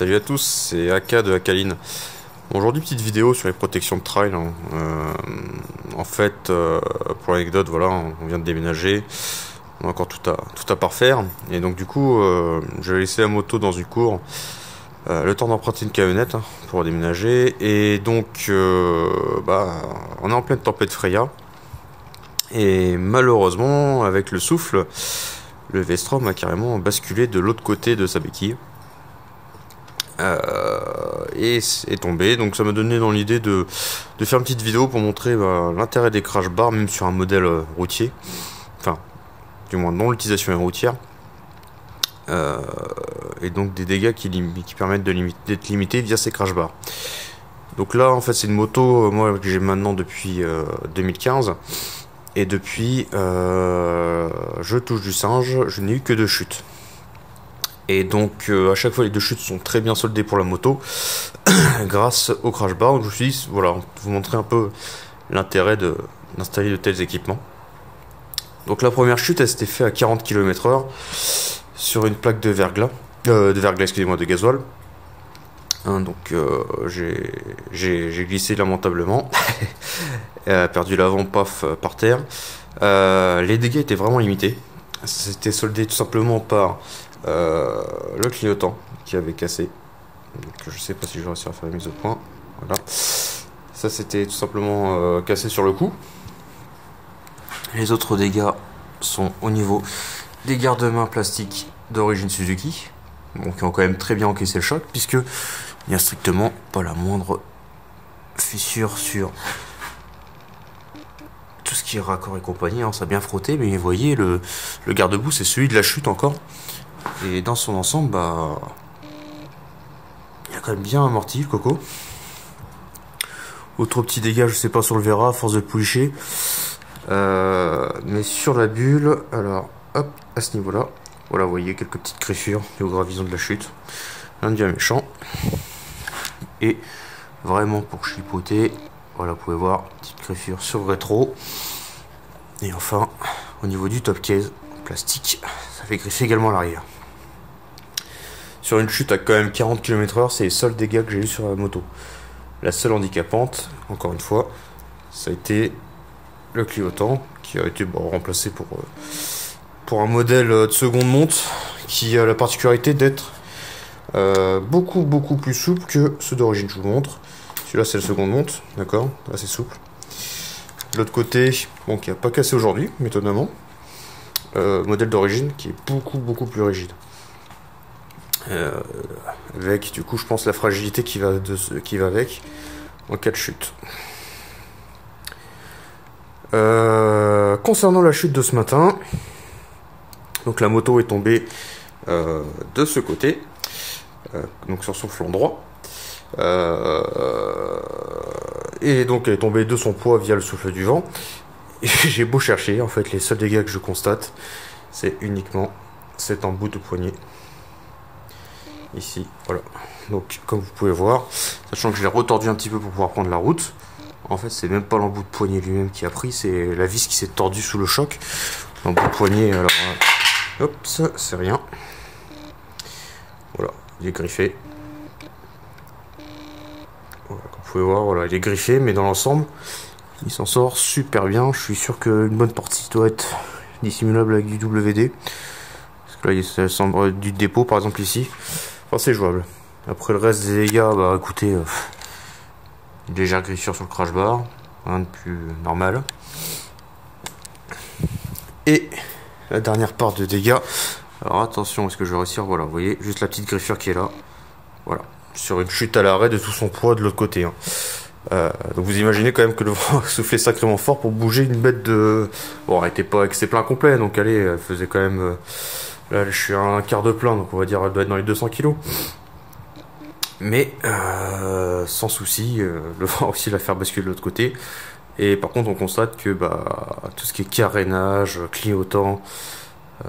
Salut à tous, c'est Aka de Akaline. Aujourd'hui, petite vidéo sur les protections de trail. En fait, pour l'anecdote, voilà, on vient de déménager, on a encore tout à parfaire. Et donc du coup, j'ai laissé la moto dans une cour, le temps d'emprunter une camionnette pour déménager. Et donc, on est en pleine tempête Freya. Et malheureusement, avec le souffle, le V-Strom a carrément basculé de l'autre côté de sa béquille. Et est tombé, donc ça m'a donné dans l'idée de faire une petite vidéo pour montrer l'intérêt des crash bars, même sur un modèle routier, enfin du moins dont l'utilisation est routière, et donc des dégâts qui permettent d'être limités via ces crash bars. Donc là en fait c'est une moto moi que j'ai maintenant depuis 2015, et depuis je touche du singe, je n'ai eu que 2 chutes. Et donc à chaque fois les 2 chutes sont très bien soldées pour la moto grâce au crash bar. Donc je me suis dit, voilà, vous montrer un peu l'intérêt d'installer de tels équipements. Donc la première chute elle s'était fait à 40 km/h sur une plaque de verglas, excusez-moi, de gasoil. Donc j'ai glissé lamentablement, perdu l'avant, paf, par terre. Les dégâts étaient vraiment limités. C'était soldé tout simplement par le clignotant qui avait cassé. Donc, je sais pas si je vais réussir à faire la mise au point. Voilà. Ça c'était tout simplement cassé sur le coup. Les autres dégâts sont au niveau des garde-mains plastiques d'origine Suzuki, donc qui ont quand même très bien encaissé le choc, puisque il n'y a strictement pas la moindre fissure sur tout ce qui est raccord et compagnie. Ça a bien frotté, mais vous voyez le garde-boue c'est celui de la chute encore. Et dans son ensemble, il a quand même bien amorti le coco. Autre petit dégât, je sais pas si on le verra à force de poulicher, mais sur la bulle, alors hop, à ce niveau là, voilà, vous voyez quelques petites griffures au gravison de la chute, un bien méchant. Et vraiment pour chipoter, voilà, vous pouvez voir petite griffure sur le rétro. Et enfin au niveau du top case plastique, ça fait griffer également l'arrière. Sur une chute à quand même 40 km/h, c'est les seuls dégâts que j'ai eu sur la moto. La seule handicapante, encore une fois, ça a été le clignotant qui a été remplacé pour un modèle de seconde monte qui a la particularité d'être beaucoup plus souple que ceux d'origine. Je vous le montre. Celui-là c'est le seconde monte, d'accord, assez souple. De l'autre côté, bon, qui n'a pas cassé aujourd'hui, étonnamment. Modèle d'origine qui est beaucoup plus rigide. Avec du coup je pense la fragilité qui va avec en cas de chute. Concernant la chute de ce matin, donc la moto est tombée de ce côté, donc sur son flanc droit, et donc elle est tombée de son poids via le souffle du vent. Et j'ai beau chercher, en fait les seuls dégâts que je constate c'est uniquement cet embout de poignet ici, voilà. Donc comme vous pouvez voir, sachant que je l'ai retordu un petit peu pour pouvoir prendre la route, en fait c'est même pas l'embout de poignet lui-même qui a pris, c'est la vis qui s'est tordue sous le choc. L'embout de poignet, alors hop, ça c'est rien, voilà, il est griffé, voilà, comme vous pouvez voir, voilà, il est griffé, mais dans l'ensemble il s'en sort super bien. Je suis sûr qu'une bonne partie doit être dissimulable avec du WD, parce que là il semble du dépôt par exemple ici. Enfin, c'est jouable. Après le reste des dégâts, écoutez, une légère griffure sur le crash bar, rien de plus normal. Et la dernière part de dégâts, alors attention, est-ce que je vais réussir, voilà, vous voyez, juste la petite griffure qui est là, voilà, sur une chute à l'arrêt de tout son poids de l'autre côté. Donc vous imaginez quand même que le vent soufflait sacrément fort pour bouger une bête de... Bon, elle était pas avec ses pleins complets, donc allez, elle faisait quand même... Là, je suis à un quart de plein, donc on va dire elle doit être dans les 200 kg. Mais sans souci, le vent aussi la faire basculer de l'autre côté. Et par contre, on constate que tout ce qui est carénage, clignotant,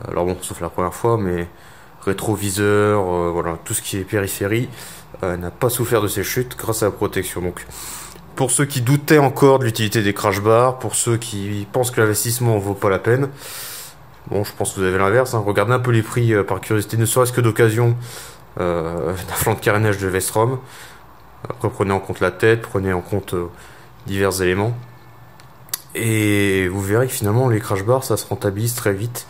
alors bon, sauf la première fois, mais rétroviseur, voilà, tout ce qui est périphérie, n'a pas souffert de ces chutes grâce à la protection. Donc, pour ceux qui doutaient encore de l'utilité des crash bars, pour ceux qui pensent que l'investissement ne vaut pas la peine, bon, je pense que vous avez l'inverse, hein. Regardez un peu les prix par curiosité, ne serait-ce que d'occasion, d'un flanc de carénage de Vestrom. Après, prenez en compte la tête, prenez en compte divers éléments. Et vous verrez que finalement, les crash bars, ça se rentabilise très vite.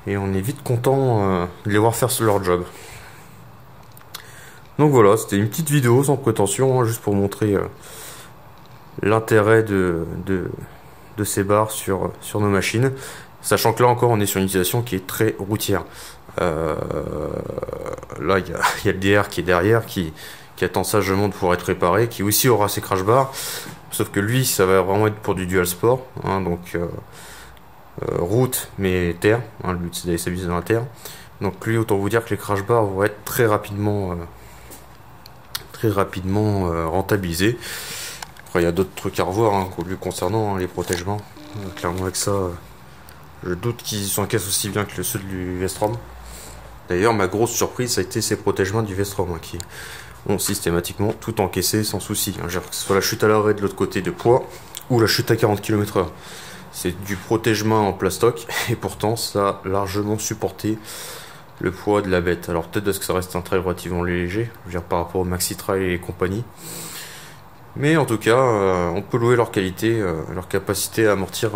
Et on est vite content de les voir faire leur job. Donc voilà, c'était une petite vidéo sans prétention, hein, juste pour montrer l'intérêt de ces barres sur nos machines. Sachant que là encore, on est sur une utilisation qui est très routière. Là, il y a le DR qui est derrière, qui attend sagement de pouvoir être réparé, qui aussi aura ses crash bars. Sauf que lui, ça va vraiment être pour du dual sport, hein, donc route mais terre. Hein, le but c'est d'aller s'amuser dans la terre. Donc lui, autant vous dire que les crash bars vont être très rapidement rentabilisés. Après, il y a d'autres trucs à revoir hein, concernant hein, les protègements. Clairement avec ça, je doute qu'ils s'encaissent aussi bien que ceux du Vestrom. D'ailleurs, ma grosse surprise, ça a été ces protègements du Vestrom hein, qui ont systématiquement tout encaissé sans souci. Hein, que ce soit la chute à l'arrêt de l'autre côté de poids ou la chute à 40 km/h. C'est du protègement en plastoc et pourtant ça a largement supporté le poids de la bête. Alors peut-être parce que ça reste un trail relativement léger, je veux dire par rapport au Maxi Trail et compagnie. Mais en tout cas, on peut louer leur qualité, leur capacité à amortir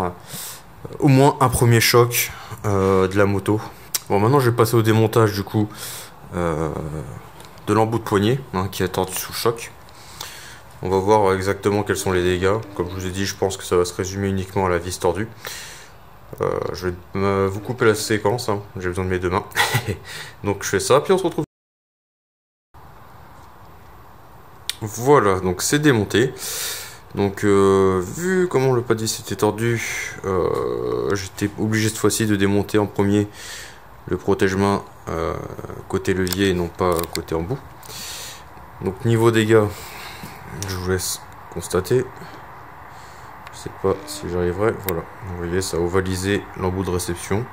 au moins un premier choc de la moto. Bon, maintenant je vais passer au démontage du coup de l'embout de poignet hein, qui est tordu sous choc. On va voir exactement quels sont les dégâts. Comme je vous ai dit, je pense que ça va se résumer uniquement à la vis tordue. Je vais vous couper la séquence, hein. J'ai besoin de mes deux mains. Donc je fais ça, puis on se retrouve. Voilà, donc c'est démonté. Donc vu comment le pas de vis était tordu, j'étais obligé cette fois-ci de démonter en premier le protège-main côté levier et non pas côté embout. Donc niveau dégâts, je vous laisse constater. Je sais pas si j'arriverai. Voilà, vous voyez, ça a ovalisé l'embout de réception,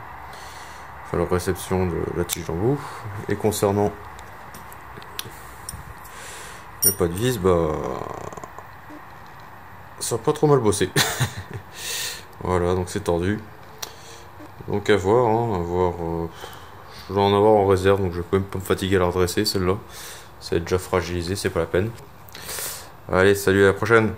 enfin la réception de la tige d'embout. Et concernant le pas de vis, bah ça a pas trop mal bossé. Voilà, donc c'est tordu. Donc à voir, hein, à voir. Je vais en avoir en réserve, donc je vais quand même pas me fatiguer à la redresser celle-là. Ça est déjà fragilisé, c'est pas la peine. Allez, salut, à la prochaine.